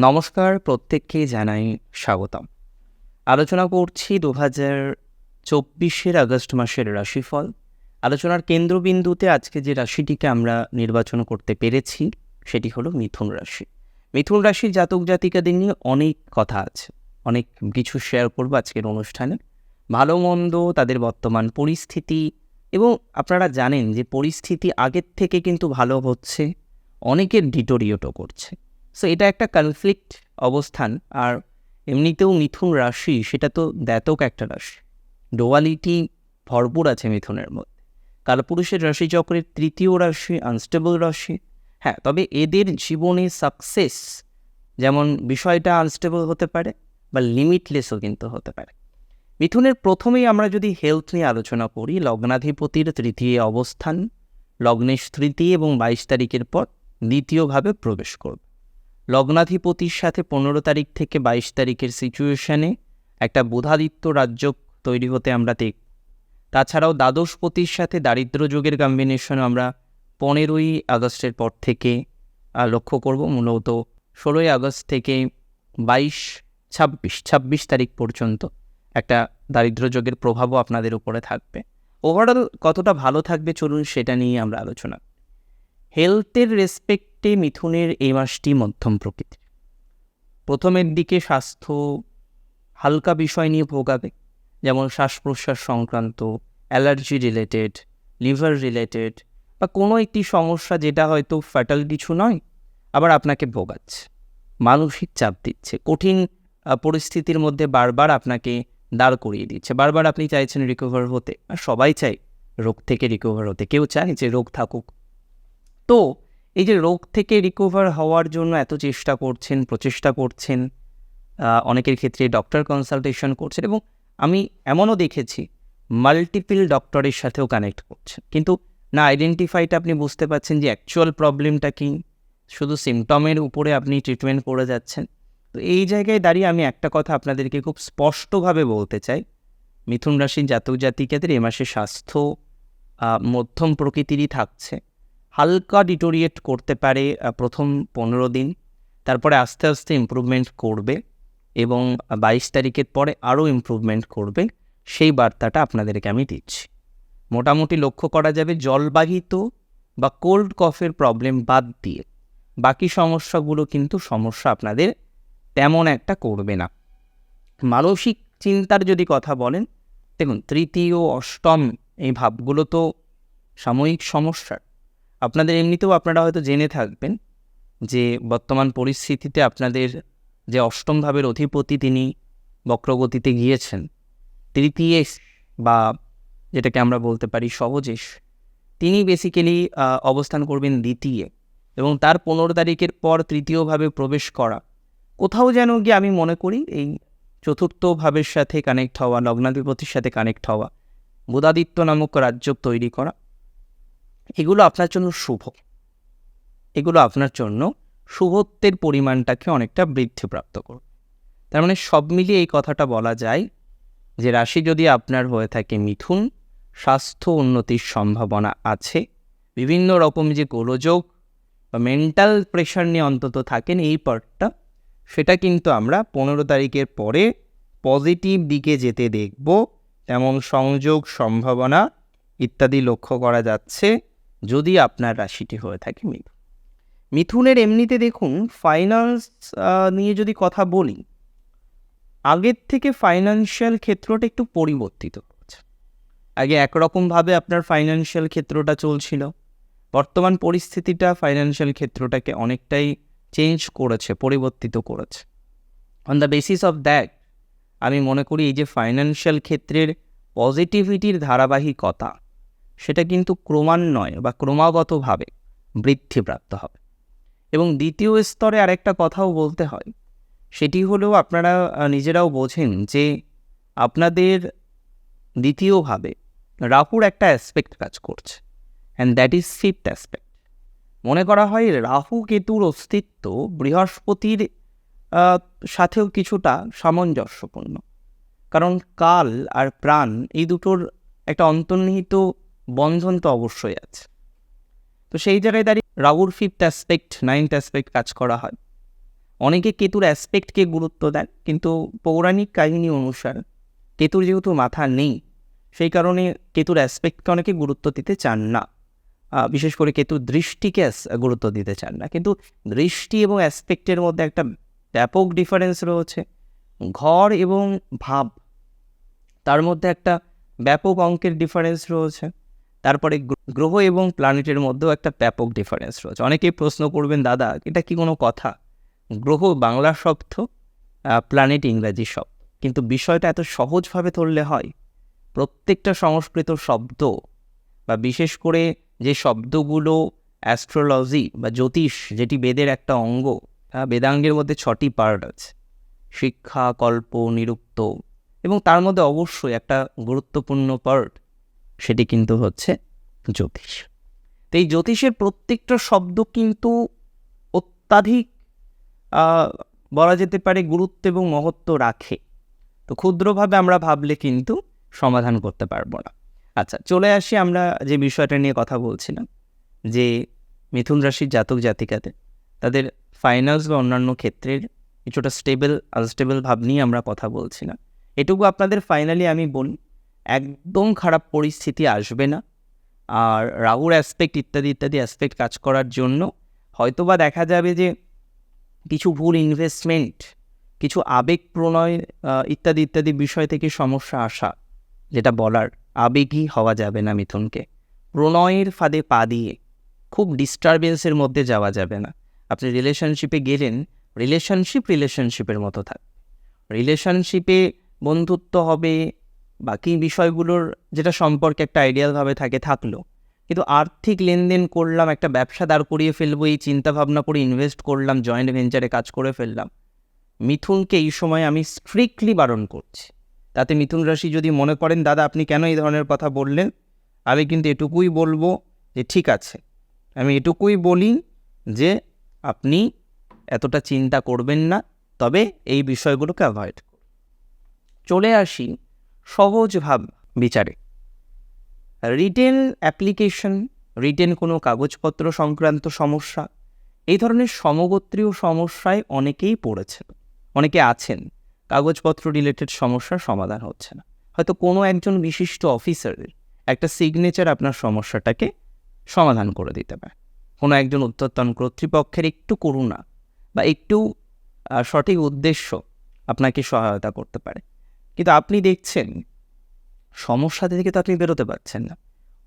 নমস্কার, প্রত্যেককেই জানাই স্বাগতম। আলোচনা করছি ২০২৪ আগস্ট মাসের রাশিফল। আলোচনার কেন্দ্রবিন্দুতে আজকে যে রাশিটিকে আমরা নির্বাচন করতে পেরেছি সেটি হলো মিথুন রাশি। মিথুন রাশির জাতক জাতিকাদের নিয়ে অনেক কথা আছে, অনেক কিছু শেয়ার করব আজকের অনুষ্ঠানে। ভালো মন্দ, তাদের বর্তমান পরিস্থিতি, এবং আপনারা জানেন যে পরিস্থিতি আগের থেকে কিন্তু ভালো হচ্ছে, অনেকের ডিটোরিয়েটও করছে। সো এটা একটা কনফ্লিক্ট অবস্থান। আর এমনিতেও মিথুন রাশি সেটা তো দ্যাতক একটা রাশি, ডোয়ালিটি ভরপুর আছে মিথুনের মধ্যে। কালপুরুষের রাশিচক্রের তৃতীয় রাশি, আনস্টেবল রাশি। হ্যাঁ, তবে এদের জীবনে সাকসেস যেমন বিষয়টা আনস্টেবল হতে পারে বা লিমিটলেসও কিন্তু হতে পারে। মিথুনের প্রথমেই আমরা যদি হেলথ নিয়ে আলোচনা করি, লগ্নাধিপতির তৃতীয় অবস্থান, লগ্নের তৃতীয় এবং ২২ তারিখের পর দ্বিতীয়ভাবে প্রবেশ করবে। লগ্নাধিপতির সাথে ১৫ তারিখ থেকে ২২ তারিখের সিচুয়েশানে একটা বুধাদিত্য রাজ্য তৈরি হতে আমরা দেখব। তাছাড়াও দ্বাদশপতির সাথে দারিদ্র যোগের কম্বিনেশন আমরা ১৫ই আগস্টের পর থেকে লক্ষ্য করব। মূলত ১৬ই আগস্ট থেকে ২৬ তারিখ পর্যন্ত একটা দারিদ্র যোগের প্রভাবও আপনাদের উপরে থাকবে। ওভারঅল কতটা ভালো থাকবে চলুন সেটা নিয়ে আমরা আলোচনা। হেলথের রেসপেক্টে মিথুনের এই মাসটি মধ্যম প্রকৃতির। প্রথমের দিকে স্বাস্থ্য হালকা বিষয় নিয়ে ভোগাবে, যেমন শ্বাস প্রশ্বাস সংক্রান্ত, অ্যালার্জি রিলেটেড, লিভার রিলেটেড বা কোনো একটি সমস্যা যেটা হয়তো ফ্যাটাল কিছু নয়, আবার আপনাকে ভোগাচ্ছে, মানসিক চাপ দিচ্ছে, কঠিন পরিস্থিতির মধ্যে বারবার আপনাকে দাঁড় করিয়ে দিচ্ছে। বারবার আপনি চাইছেন রিকভার হতে, আর সবাই চাই রোগ থেকে রিকভার হতে, কেউ চায় যে রোগ থাকুক। তো এই যে রোগ থেকে রিকভার হওয়ার জন্য এত চেষ্টা করছেন, প্রচেষ্টা করছেন, অনেকের ক্ষেত্রে ডক্টর কনসালটেশন করছেন, এবং আমি এমনও দেখেছি মাল্টিপল ডক্টরের সাথেও কানেক্ট করছেন, কিন্তু না আইডেন্টিফাইটা আপনি বুঝতে পারছেন যে অ্যাকচুয়াল প্রবলেমটা কী, শুধু সিমটমের উপরে আপনি ট্রিটমেন্ট করে যাচ্ছেন। তো এই জায়গায় দাঁড়িয়ে আমি একটা কথা আপনাদেরকে খুব স্পষ্টভাবে বলতে চাই, মিথুন রাশির জাতক জাতিকাদের এ মাসে স্বাস্থ্য মধ্যম প্রকৃতিরই থাকছে। হালকা ডিটোরিয়েট করতে পারে প্রথম ১৫ দিন, তারপরে আস্তে আস্তে ইমপ্রুভমেন্ট করবে এবং ২২ তারিখের পরে আরও ইমপ্রুভমেন্ট করবে। সেই বার্তাটা আপনাদেরকে আমি দিচ্ছি। মোটামুটি লক্ষ্য করা যাবে জলবাহিত বা কোল্ড কফের প্রবলেম বাদ দিয়ে বাকি সমস্যাগুলো কিন্তু সমস্যা আপনাদের তেমন একটা করবে না। মানসিক চিন্তার যদি কথা বলেন, দেখুন তৃতীয় অষ্টম এই ভাবগুলো তো সাময়িক সমস্যার। আপনাদের এমনিতেও আপনারা হয়তো জেনে থাকবেন যে বর্তমান পরিস্থিতিতে আপনাদের যে অষ্টম ভাবের অধিপতি তিনি বক্রগতিতে গিয়েছেন। তৃতীয় বা যেটাকে আমরা বলতে পারি সহজেশ, তিনি বেসিক্যালি অবস্থান করবেন দ্বিতীয়, এবং তার ১৫ তারিখের পর তৃতীয়ভাবে প্রবেশ করা কোথাও যেন গিয়ে আমি মনে করি এই চতুর্থ ভাবের সাথে কানেক্ট হওয়া, লগ্নাধিপতির সাথে কানেক্ট হওয়া, বুধাদিত্য নামক রাজ্য তৈরি করা, এগুলো আপনার জন্য শুভ। এগুলো আপনার জন্য শুভত্বের পরিমাণটাকে অনেকটা বৃদ্ধিপ্রাপ্ত করবে। তার মানে সব মিলিয়ে এই কথাটা বলা যায় যে রাশি যদি আপনার হয়ে থাকে মিথুন, স্বাস্থ্য উন্নতির সম্ভাবনা আছে। বিভিন্ন রকম যে গোলযোগ বা মেন্টাল প্রেশার নিয়ে অন্তত থাকেন এই পার্টটা, সেটা কিন্তু আমরা ১৫ তারিখের পরে পজিটিভ দিকে যেতে দেখব। তেমন সংযোগ, সম্ভাবনা ইত্যাদি লক্ষ্য করা যাচ্ছে যদি আপনার রাশিটি হয়ে থাকে মিথুন। মিথুনের এমনিতে দেখুন ফাইন্যান্স নিয়ে যদি কথা বলি, আগের থেকে ফাইন্যান্সিয়াল ক্ষেত্রটা একটু পরিবর্তিত হচ্ছে। আগে একরকমভাবে আপনার ফাইন্যান্সিয়াল ক্ষেত্রটা চলছিল, বর্তমান পরিস্থিতিটা ফাইন্যান্সিয়াল ক্ষেত্রটাকে অনেকটাই চেঞ্জ করেছে, পরিবর্তিত করেছে। On the basis of that আমি মনে করি এই যে ফাইন্যান্সিয়াল ক্ষেত্রের পজিটিভিটির ধারাবাহিকতা, সেটা কিন্তু ক্রমান্বয়ে বা ক্রমাগতভাবে বৃদ্ধিপ্রাপ্ত হবে। এবং দ্বিতীয় স্তরে আরেকটা কথাও বলতে হয়, সেটি হলেও আপনারা নিজেরাও বোঝেন যে আপনাদের দ্বিতীয়ভাবে রাহুর একটা অ্যাসপেক্ট কাজ করছে, and that is fifth aspect. মনে করা হয় রাহু কেতুর অস্তিত্ব বৃহস্পতির সাথেও কিছুটা সামঞ্জস্যপূর্ণ, কারণ কাল আর প্রাণ এই দুটোর একটা অন্তর্নিহিত বন্ধন তো অবশ্যই আছে। তো সেই জায়গায় দাঁড়িয়ে রাহুর ফিফথ অ্যাসপেক্ট, নাইনথ অ্যাসপেক্ট কাজ করা হয়। অনেকে কেতুর অ্যাসপেক্টকে গুরুত্ব দেন, কিন্তু পৌরাণিক কাহিনী অনুসারে কেতুর যেহেতু মাথা নেই, সেই কারণে কেতুর অ্যাসপেক্টকে অনেকে গুরুত্ব দিতে চান না। বিশেষ করে কেতুর দৃষ্টিকে গুরুত্ব দিতে চান না। কিন্তু দৃষ্টি এবং অ্যাসপেক্টের মধ্যে একটা ব্যাপক ডিফারেন্স রয়েছে। ঘর এবং ভাব, তার মধ্যে একটা ব্যাপক অঙ্কের ডিফারেন্স রয়েছে। তারপরে গ্রহ এবং প্ল্যানেটের মধ্যেও একটা ব্যাপক ডিফারেন্স রয়েছে। অনেকেই প্রশ্ন করবেন, দাদা এটা কি কোনো কথা? গ্রহ বাংলা শব্দ, প্ল্যানেট ইংরাজি শব্দ, কিন্তু বিষয়টা এত সহজভাবে ধরলে হয়? প্রত্যেকটা সংস্কৃত শব্দ বা বিশেষ করে যে শব্দগুলো অ্যাস্ট্রোলজি বা জ্যোতিষ, যেটি বেদের একটা অঙ্গ, বেদাঙ্গের মধ্যে 6টি পার্ট আছে: শিক্ষা, কল্প, নিরুক্ত, এবং তার মধ্যে অবশ্যই একটা গুরুত্বপূর্ণ পার্ট, সেটি কিন্তু হচ্ছে জ্যোতিষ। তো এই জ্যোতিষের প্রত্যেকটা শব্দ কিন্তু অত্যাধিক বলা যেতে পারে গুরুত্ব এবং মহত্ব রাখে। তো ক্ষুদ্রভাবে আমরা ভাবলে কিন্তু সমাধান করতে পারবো না। আচ্ছা, চলে আসি আমরা যে বিষয়টা নিয়ে কথা বলছিলাম, যে মিথুন রাশির জাতক জাতিকাদের তাদের ফাইন্যান্স বা অন্যান্য ক্ষেত্রের কিছুটা স্টেবল আনস্টেবল ভাব নিয়ে আমরা কথা বলছিলাম। এটুকু আপনাদের ফাইনালি আমি বলি, একদম খারাপ পরিস্থিতি আসবে না। আর রাহুর অ্যাসপেক্ট ইত্যাদি ইত্যাদি অ্যাসপেক্ট কাজ করার জন্য হয়তোবা দেখা যাবে যে কিছু ভুল ইনভেস্টমেন্ট, কিছু আবেগ প্রণয় ইত্যাদি ইত্যাদি বিষয় থেকে সমস্যা আসা, যেটা বলার, আবেগী হওয়া যাবে না মিথুনকে। প্রণয়ের ফাঁদে পা দিয়ে খুব ডিস্টারবেন্সের মধ্যে যাওয়া যাবে না। আপনি রিলেশনশিপে গেলেন, রিলেশনশিপের মতো থাকবে। রিলেশনশিপে বন্ধুত্ব হবে, বাকি বিষয়গুলোর যেটা সম্পর্কে একটা আইডিয়ালভাবে থাকলো, কিন্তু আর্থিক লেনদেন করলাম, একটা ব্যবসা দাঁড় করিয়ে ফেলবো, এই চিন্তাভাবনা করে ইনভেস্ট করলাম, জয়েন্ট ভেঞ্চারে কাজ করে ফেললাম, মিথুনকে এই সময় আমি স্ট্রিক্টলি বারণ করছি। তাতে মিথুন রাশি যদি মনে করেন, দাদা আপনি কেন এই ধরনের কথা বললেন, আমি কিন্তু এটুকুই বলবো যে ঠিক আছে, আমি এটুকুই বলি যে আপনি এতটা চিন্তা করবেন না, তবে এই বিষয়গুলোকে অ্যাভয়েড করুন। চলে আসি সহজ ভাব বিচারে। রিটেন অ্যাপ্লিকেশন, রিটেন কোনো কাগজপত্র সংক্রান্ত সমস্যা, এই ধরনের সমগোত্রীয় সমস্যায় অনেকেই পড়েছেন, অনেকে আছেন, কাগজপত্র রিলেটেড সমস্যার সমাধান হচ্ছে না। হয়তো কোনো একজন বিশিষ্ট অফিসারের একটা সিগনেচার আপনার সমস্যাটাকে সমাধান করে দিতে পারে। কোনো একজন উচ্চতন কর্তৃপক্ষের একটু করুণা বা একটু সঠিক উদ্দেশ্য আপনাকে সহায়তা করতে পারে। কিন্তু আপনি দেখছেন সমস্যা থেকে তো আপনি বেরোতে পারছেন না,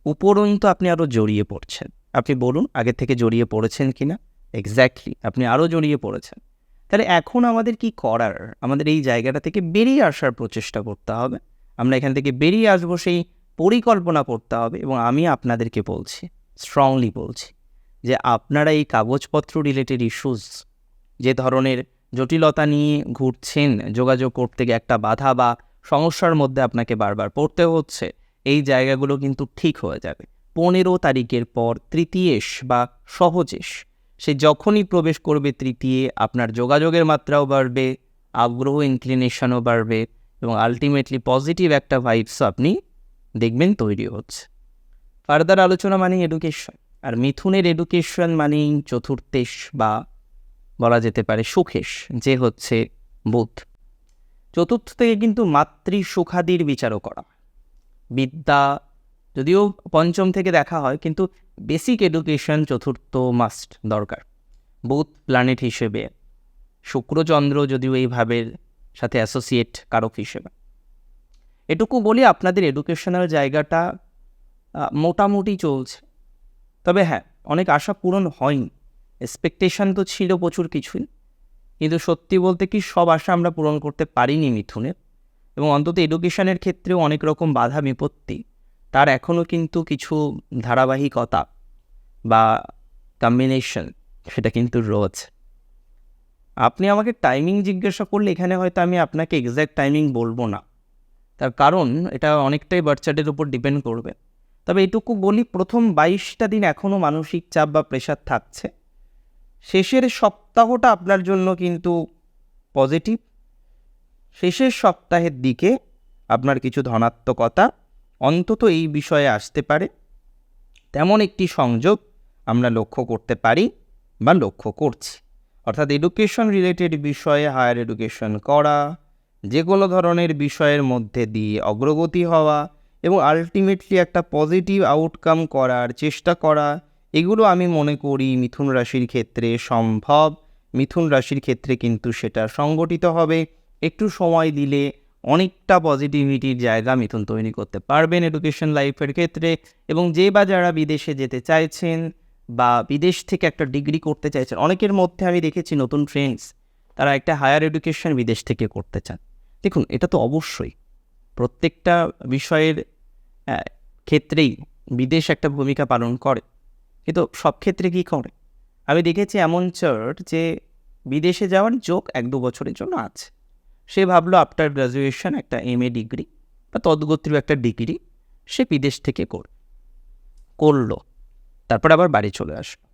উপরন্তু আপনি আরও জড়িয়ে পড়ছেন। আপনি বলুন, আগে থেকে জড়িয়ে পড়েছেন কি না? এক্স্যাক্টলি, আপনি আরও জড়িয়ে পড়েছেন। তাহলে এখন আমাদের কি করার? আমাদের এই জায়গাটা থেকে বেরিয়ে আসার প্রচেষ্টা করতে হবে। আমরা এখান থেকে বেরিয়ে আসবো, সেই পরিকল্পনা করতে হবে। এবং আমি আপনাদেরকে বলছি, স্ট্রংলি বলছি, যে আপনারা এই কাগজপত্র রিলেটেড ইস্যুস, যে ধরনের জটিলতা নিয়ে ঘুরছেন, যোগাযোগ করতে গিয়ে একটা বাধা বা সমস্যার মধ্যে আপনাকে বারবার পড়তে হচ্ছে, এই জায়গাগুলো কিন্তু ঠিক হয়ে যাবে। 15 তারিখের পর তৃতীয়েশ বা সহজেশ, সে যখনই প্রবেশ করবে তৃতীয়, আপনার যোগাযোগের মাত্রাও বাড়বে, আগ্রহ ইনক্লিনেশনও বাড়বে, এবং আলটিমেটলি পজিটিভ একটা ভাইবসও আপনি দেখবেন তৈরি হচ্ছে। ফার্দার আলোচনা মানেই এডুকেশন, আর মিথুনের এডুকেশন মানেই চতুর্থেশ বা বলা যেতে পারে সুখেশ, যে হচ্ছে বুধ। চতুর্থ থেকে কিন্তু মাতৃ সুখাদির বিচারও করা হয়। বিদ্যা যদিও পঞ্চম থেকে দেখা হয়, কিন্তু বেসিক এডুকেশন চতুর্থ মাস্ট দরকার। বুধ প্ল্যানেট হিসেবে, শুক্রচন্দ্র যদিও এই ভাবের সাথে অ্যাসোসিয়েট কারক হিসেবে। এটুকু বলি, আপনাদের এডুকেশনাল জায়গাটা মোটামুটি চলছে। তবে হ্যাঁ, অনেক আশা পূরণ হয়নি। এক্সপেকটেশন তো ছিল প্রচুর কিছুই, কিন্তু সত্যি বলতে কি সব আশা আমরা পূরণ করতে পারিনি মিথুনের। এবং অন্তত এডুকেশনের ক্ষেত্রেও অনেক রকম বাধা বিপত্তি, তার এখনও কিন্তু কিছু ধারাবাহিকতা বা কম্বিনেশন, সেটা কিন্তু রয়েছে। আপনি আমাকে টাইমিং জিজ্ঞাসা করলে এখানে হয়তো আমি আপনাকে এক্স্যাক্ট টাইমিং বলবো না, তার কারণ এটা অনেকটাই বাচ্চাদের উপর ডিপেন্ড করবে। তবে এটুকু বলি, প্রথম 22টা দিন এখনও মানসিক চাপ বা প্রেশার থাকছে। শেষের সপ্তাহটা আপনার জন্য কিন্তু পজিটিভ। শেষের সপ্তাহের দিকে আপনার কিছু ধনাত্মকতা অন্তত এই বিষয়ে আসতে পারে, তেমন একটি সংযোগ আমরা লক্ষ্য করতে পারি বা লক্ষ্য করছি। অর্থাৎ এডুকেশন রিলেটেড বিষয়ে হায়ার এডুকেশন করা, যে কোনো ধরনের বিষয়ের মধ্যে দিয়ে অগ্রগতি হওয়া এবং আলটিমেটলি একটা পজিটিভ আউটকাম করার চেষ্টা করা, এগুলো আমি মনে করি মিথুন রাশির ক্ষেত্রে সম্ভব। মিথুন রাশির ক্ষেত্রে কিন্তু সেটা সংগঠিত হবে। একটু সময় দিলে অনেকটা পজিটিভিটির জায়গা মিথুন তৈরি করতে পারবেন এডুকেশন লাইফের ক্ষেত্রে। এবং যে বা যারা বিদেশে যেতে চাইছেন বা বিদেশ থেকে একটা ডিগ্রি করতে চাইছেন, অনেকের মধ্যে আমি দেখেছি নতুন ফ্রেন্ডস, তারা একটা হায়ার এডুকেশন বিদেশ থেকে করতে চান। দেখুন, এটা তো অবশ্যই প্রত্যেকটা বিষয়ের ক্ষেত্রেই বিদেশ একটা ভূমিকা পালন করে, কিন্তু সব ক্ষেত্রে কী করে? আমি দেখেছি এমন চার্ট যে বিদেশে যাওয়ার যোগ 1-2 বছরের জন্য আছে। সে ভাবলো আফটার গ্র্যাজুয়েশন একটা MA ডিগ্রি বা তদ্গোত্রীয় একটা ডিগ্রি সে বিদেশ থেকে করলো, তারপরে আবার বাড়ি চলে আসলো,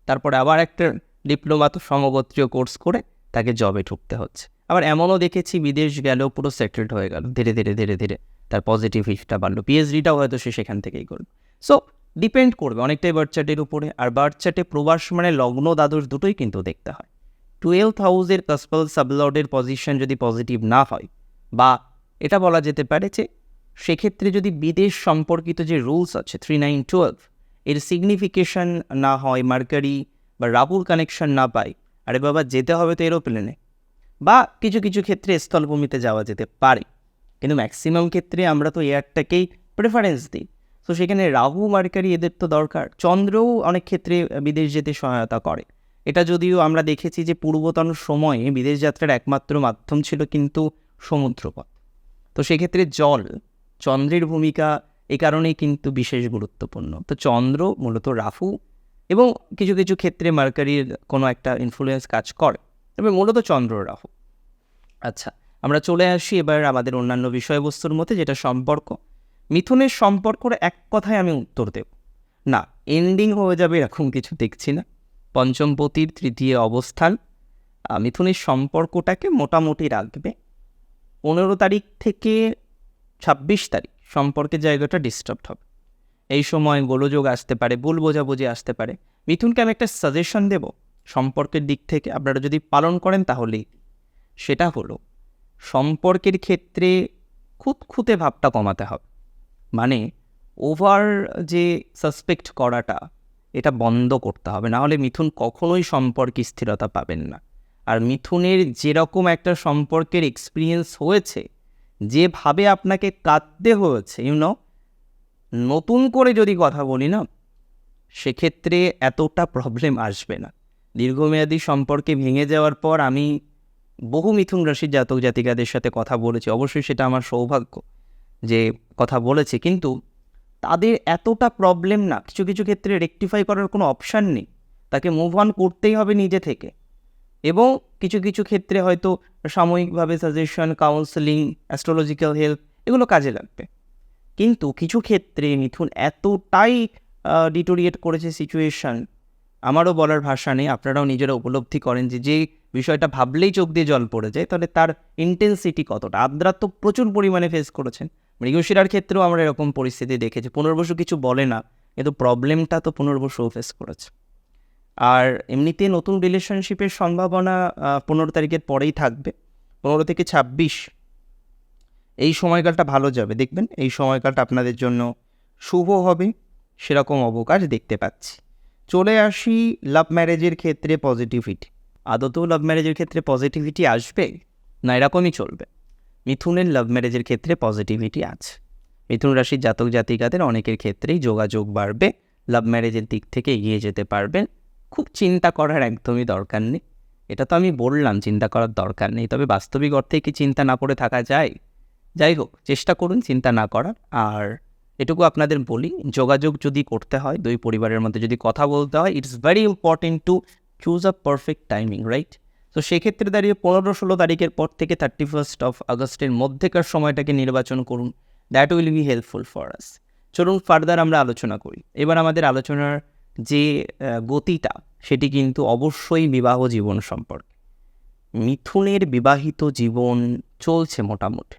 তারপরে আবার একটা ডিপ্লোমা তো সমগোত্রীয় কোর্স করে তাকে জবে ঢুকতে হচ্ছে। আবার এমনও দেখেছি বিদেশ গেল, পুরো সেটেলড হয়ে গেল, ধীরে ধীরে ধীরে ধীরে তার পজিটিভিটিটা বাড়লো, PhDটাও হয়তো সে সেখান থেকেই করবে। সো ডিপেন্ড করবে অনেকটাই বার্থ চার্টের উপরে। আর বার্থ চার্টে প্রবাস মানে লগ্ন দ্বাদশ দুটোই কিন্তু দেখতে হয়। 12th হাউসের কাসপাল সাবলর্ডের পজিশন যদি পজিটিভ না হয়, বা এটা বলা যেতে পারে যে সেক্ষেত্রে যদি বিদেশ সম্পর্কিত যে রুলস আছে 3, 9, 12 এর সিগনিফিকেশন না হয়, মার্কারি বা রাহুর কানেকশন না পায়, আরে বাবা যেতে হবে তো এরোপ্লেনে, বা কিছু কিছু ক্ষেত্রে স্থলভূমিতে যাওয়া যেতে পারে, কিন্তু ম্যাক্সিমাম ক্ষেত্রে আমরা তো এয়ারটাকেই প্রেফারেন্স দিই। তো সেখানে রাহু মার্কারি এদের তো দরকার। চন্দ্রও অনেক ক্ষেত্রে বিদেশ যেতে সহায়তা করে। এটা যদিও আমরা দেখেছি যে পূর্বতন সময়ে বিদেশ যাত্রার একমাত্র মাধ্যম ছিল কিন্তু সমুদ্রপথ। তো সেক্ষেত্রে চন্দ্রের ভূমিকা এ কারণেই কিন্তু বিশেষ গুরুত্বপূর্ণ। তো চন্দ্র মূলত রাহু এবং কিছু কিছু ক্ষেত্রে মার্কারির কোনো একটা ইনফ্লুয়েন্স কাজ করে, তবে মূলত চন্দ্র রাহু। আচ্ছা, আমরা চলে আসি এবার আমাদের অন্যান্য বিষয়বস্তুর মধ্যে, যেটা সম্পর্ক। মিথুনের সম্পর্কর এক কথায় আমি উত্তর দেব না, এন্ডিং হয়ে যাবে এরকম কিছু দেখছি না। পঞ্চমপতির তৃতীয় অবস্থান মিথুনের সম্পর্কটাকে মোটামুটি রাখবে। 15 তারিখ থেকে 26 তারিখ সম্পর্কের জায়গাটা ডিস্টার্ব হবে। এই সময় গোলযোগ আসতে পারে, ভুল বোঝাবুঝি আসতে পারে। মিথুনকে আমি একটা সাজেশন দেব সম্পর্কের দিক থেকে, আপনারা যদি পালন করেন তাহলেই, সেটা হলো সম্পর্কের ক্ষেত্রে খুঁতখুঁতে ভাবটা কমাতে হবে। মানে ওভার যে সাসপেক্ট করাটা, এটা বন্ধ করতে হবে, না হলে মিথুন কখনোই সম্পর্কে স্থিরতা পাবেন না। আর মিথুনের যেরকম একটা সম্পর্কের এক্সপিরিয়েন্স হয়েছে, যেভাবে আপনাকে কাঁদতে হয়েছে, নতুন করে যদি কথা বলি না, সেক্ষেত্রে এতটা প্রবলেম আসবে না। দীর্ঘমেয়াদী সম্পর্কে ভেঙে যাওয়ার পর আমি বহু মিথুন রাশির জাতক জাতিকাদের সাথে কথা বলেছি, অবশ্যই সেটা আমার সৌভাগ্য যে কথা বলেছি, কিন্তু তাদের এতটা প্রবলেম না, কিছু কিছু ক্ষেত্রে রেকটিফাই করার কোনো অপশান নেই, তাকে মুভ অন করতেই হবে নিজে থেকে। এবং কিছু কিছু ক্ষেত্রে হয়তো সাময়িকভাবে সাজেশন, কাউন্সেলিং, অ্যাস্ট্রোলজিক্যাল হেল্প এগুলো কাজে লাগবে। কিন্তু কিছু ক্ষেত্রে মিথুন এতটাই ডিটোরিয়েট করেছে সিচুয়েশান, আমারও বলার ভাষা নেই, আপনারাও নিজেরা উপলব্ধি করেন যে বিষয়টা ভাবলেই চোখ দিয়ে জল পড়ে যায়, তাহলে তার ইন্টেন্সিটি কতটা। আদ্রা তো প্রচুর পরিমাণে ফেস করেছেন, মৃগশিরার ক্ষেত্রেও আমরা এরকম পরিস্থিতি দেখেছি। পুনর্বসু কিছু বলে না, কিন্তু প্রবলেমটা তো পুনর্বসুও ফেস করেছে। আর এমনিতে নতুন রিলেশনশিপের সম্ভাবনা 15 তারিখের পরেই থাকবে। 15 থেকে 26 এই সময়কালটা ভালো যাবে, দেখবেন এই সময়কালটা আপনাদের জন্য শুভ হবে, সেরকম অবকাশ দেখতে পাচ্ছি। চলে আসি লাভ ম্যারেজের ক্ষেত্রে পজিটিভিটি। আদতেও লাভ ম্যারেজের ক্ষেত্রে পজিটিভিটি আসবে না এরকমই চলবে? মিথুনের লাভ ম্যারেজের ক্ষেত্রে পজিটিভিটি আছে। মিথুন রাশির জাতক জাতিকাদের অনেকের ক্ষেত্রেই যোগাযোগ বাড়বে, লাভ ম্যারেজের দিক থেকে এগিয়ে যেতে পারবেন। খুব চিন্তা করার একদমই দরকার নেই। এটা তো আমি বললাম চিন্তা করার দরকার নেই, তবে বাস্তবিক অর্থে কি চিন্তা না করে থাকা যায়? যাই হোক, চেষ্টা করুন চিন্তা না করার। আর এটুকু আপনাদের বলি, যোগাযোগ যদি করতে হয়, দুই পরিবারের মধ্যে যদি কথা বলতে হয়, it's very important to choose a perfect timing, right? তো সেক্ষেত্রে দাঁড়িয়ে 15-16 তারিখের পর থেকে 31 আগস্টের মধ্যেকার সময়টাকে নির্বাচন করুন। That will be helpful for us. চলুন ফার্দার আমরা আলোচনা করি। এবার আমাদের আলোচনার যে গতিটা, সেটি কিন্তু অবশ্যই বিবাহ জীবন সম্পর্কে। মিথুনের বিবাহিত জীবন চলছে মোটামুটি,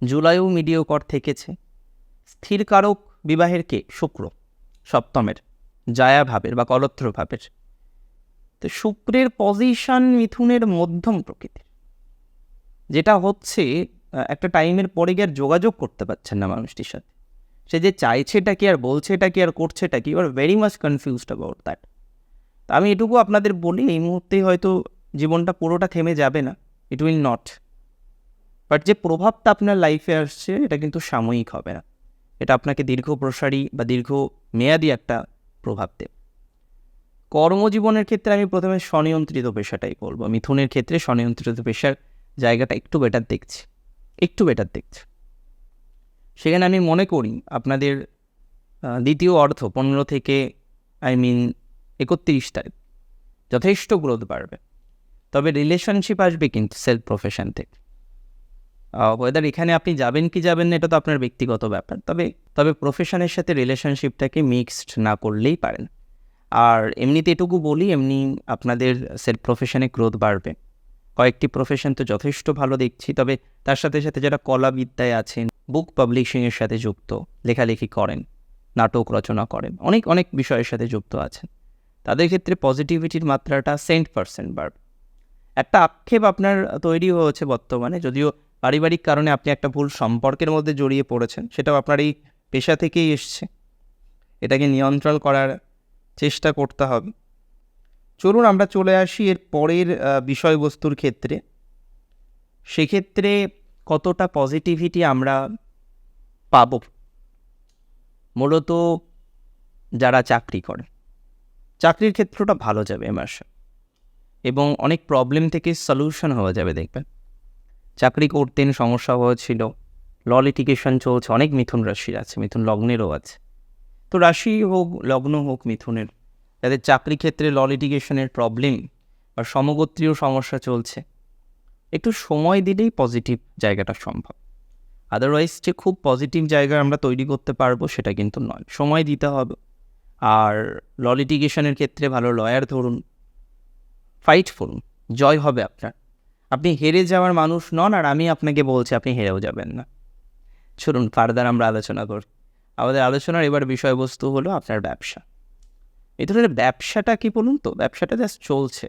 জুলাইও মিডিওকর থেকেছে। স্থির কারক বিবাহের কে? শুক্র, সপ্তমের জায়া ভাবের বা কলত্র ভাবের। তো শুক্রের পজিশন মিথুনের মধ্যম প্রকৃতির, যেটা হচ্ছে একটা টাইমের পরে গিয়ে আর যোগাযোগ করতে পারছেন না মানুষটির সাথে। সে যে চাইছেটা কি আর বলছেটা কি আর করছেটা কি, you are very much confused about that. তা আমি এটুকু আপনাদের বলি, এই মুহূর্তে হয়তো জীবনটা পুরোটা থেমে যাবে না, ইট উইল নট, বাট যে প্রভাবটা আপনার লাইফে আসছে এটা কিন্তু সাময়িক হবে না, এটা আপনাকে দীর্ঘ প্রসারী বা দীর্ঘ মেয়াদি একটা প্রভাব দেবে। কর্মজীবনের ক্ষেত্রে আমি প্রথমে স্বনিয়ন্ত্রিত পেশাটাই বলবো। মিথুনের ক্ষেত্রে স্বনিয়ন্ত্রিত পেশার জায়গাটা একটু বেটার দেখছি। সেখানে আমি মনে করি আপনাদের দ্বিতীয় অর্ধ 15 থেকে 31 তারিখ যথেষ্ট গ্রোথ বাড়বে। তবে রিলেশনশিপ আসবে কিন্তু সেলফ প্রফেশন থেকে। ওয়েদার এখানে আপনি যাবেন কি যাবেন না এটা তো আপনার ব্যক্তিগত ব্যাপার, তবে প্রফেশনের সাথে রিলেশনশিপটাকে মিক্সড না করলেই পারেন। আর এমনিতে এটুকু বলি, এমনি আপনাদের সেলফ প্রফেশনে গ্রোথ বাড়বে। কয়েকটি প্রফেশন তো যথেষ্ট ভালো দেখছি, তবে তার সাথে সাথে যারা কলাবিদ্যায় আছেন, বুক পাবলিশিংয়ের সাথে যুক্ত, লেখালেখি করেন, নাটক রচনা করেন, অনেক অনেক বিষয়ের সাথে যুক্ত আছেন, তাদের ক্ষেত্রে পজিটিভিটির মাত্রাটা 100% বাড়বে। একটা আক্ষেপ আপনার তৈরি হয়েছে বর্তমানে, যদিও পারিবারিক কারণে আপনি একটা ভুল সম্পর্কের মধ্যে জড়িয়ে পড়েছেন, সেটাও আপনার এই পেশা থেকেই এসছে, এটাকে নিয়ন্ত্রণ করার চেষ্টা করতে হবে। চলুন আমরা চলে আসি এর পরের বিষয়বস্তুর ক্ষেত্রে। সেক্ষেত্রে কতটা পজিটিভিটি আমরা পাব, মূলত যারা চাকরি করে, চাকরির ক্ষেত্রটা ভালো যাবে এ মাসে, এবং অনেক প্রবলেম থেকে সলিউশন হয়ে যাবে। দেখবেন চাকরি করতেন, সমস্যা হয়েছিল, ল লিটিগেশন চলছে, অনেক মিথুন রাশির আছে, মিথুন লগ্নেরও আছে। তো রাশি হোক লগ্ন হোক মিথুনের, যাদের চাকরি ক্ষেত্রে ল লিটিগেশনের প্রবলেম বা সমগোত্রীয় সমস্যা চলছে, একটু সময় দিলেই পজিটিভ জায়গাটা সম্ভব। আদারওয়াইজ যে খুব পজিটিভ জায়গা আমরা তৈরি করতে পারবো সেটা কিন্তু নয়, সময় দিতে হবে। আর ল লিটিগেশনের ক্ষেত্রে ভালো লয়ার ধরুন, ফাইট করুন, জয় হবে আপনার। আপনি হেরে যাওয়ার মানুষ নন, আর আমি আপনাকে বলছি আপনি হেরেও যাবেন না। চলুন ফার্দার আমরা আলোচনা করি। আমাদের আলোচনার এবার বিষয়বস্তু হলো আপনার ব্যবসা। এই ধরনের ব্যবসাটা কি বলুন তো, ব্যবসাটা জাস্ট চলছে,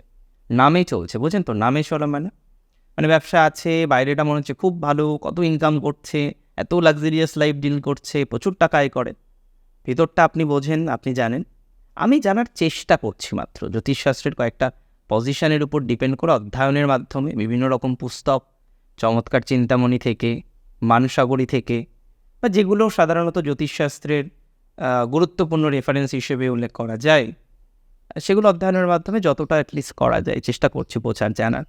নামে চলছে, বুঝেন তো, নামে চলা মানে ব্যবসা আছে, বাইরেটা মনে হচ্ছে খুব ভালো, কত ইনকাম করছে, এত লাক্সারিয়াস লাইফ ডিল করছে, প্রচুর টাকা আয় করে, ভিতরটা আপনি বোঝেন, আপনি জানেন। আমি জানার চেষ্টা করছি মাত্র, জ্যোতিষশাস্ত্রের কয়েকটা পজিশনের উপর ডিপেন্ড করে অধ্যয়নের মাধ্যমে, বিভিন্ন রকম পুস্তক, চমৎকার চিন্তামণি থেকে, মানসাগরী থেকে, বা যেগুলো সাধারণত জ্যোতিষশাস্ত্রের গুরুত্বপূর্ণ রেফারেন্স হিসেবে উল্লেখ করা যায়, সেগুলো অধ্যয়নের মাধ্যমে যতটা অ্যাটলিস্ট করা যায় চেষ্টা করছি বোঝার, জানার।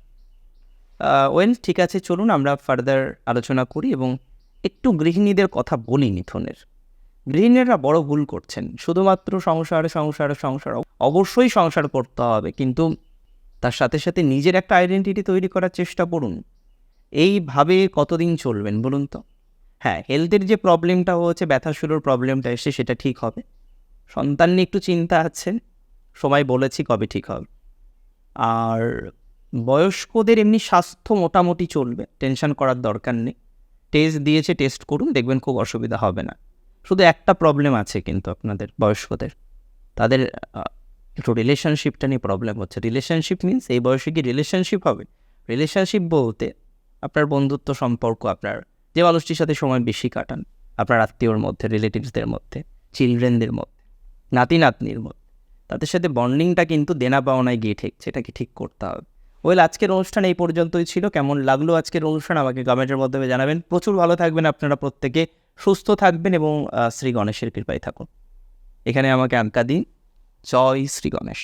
ঠিক আছে, চলুন আমরা ফার্দার আলোচনা করি এবং একটু গৃহিণীদের কথা বলি। মিথুনের গৃহিণীরা বড় ভুল করছেন, শুধুমাত্র সংসার, অবশ্যই সংসার করতে হবে, কিন্তু তার সাথে সাথে নিজের একটা আইডেন্টিটি তৈরি করার চেষ্টা করুন। এইভাবে কতদিন চলবেন বলুন তো? হ্যাঁ, হেলথের যে প্রবলেমটা হচ্ছে, ব্যথা শুরুর প্রবলেমটা এসে, সেটা ঠিক হবে। সন্তান নিয়ে একটু চিন্তা আছে, সময় বলেছি কবে ঠিক হবে। আর বয়স্কদের এমনি স্বাস্থ্য মোটামুটি চলবে, টেনশন করার দরকার নেই। টেস্ট দিয়েছে, টেস্ট করুন, দেখবেন খুব অসুবিধা হবে না। শুধু একটা প্রবলেম আছে কিন্তু আপনাদের বয়স্কদের, তাদের একটু রিলেশনশিপটা নিয়ে প্রবলেম হচ্ছে। রিলেশনশিপ মিনস এই বয়সে কি রিলেশনশিপ হবে? রিলেশনশিপ বলতে আপনার বন্ধুত্ব সম্পর্ক, আপনার যে মানুষটির সাথে সময় বেশি কাটান, আপনার আত্মীয়র মধ্যে, রিলেটিভসদের মধ্যে, চিলড্রেনদের মধ্যে, নাতি নাতনির মধ্যে, তাদের সাথে বন্ডিংটা কিন্তু দেনা পাওনায় গিয়ে ঠেকছে, এটাকে ঠিক করতে হবে। আজকের অনুষ্ঠান এই পর্যন্তই ছিল। কেমন লাগলো আজকের অনুষ্ঠান আমাকে কমেন্টের মাধ্যমে জানাবেন। প্রচুর ভালো থাকবেন আপনারা প্রত্যেকে, সুস্থ থাকবেন এবং শ্রী গণেশের কৃপায় থাকুন। এখানে আমাকে আজ্ঞা দিন। জয় শ্রী গণেশ।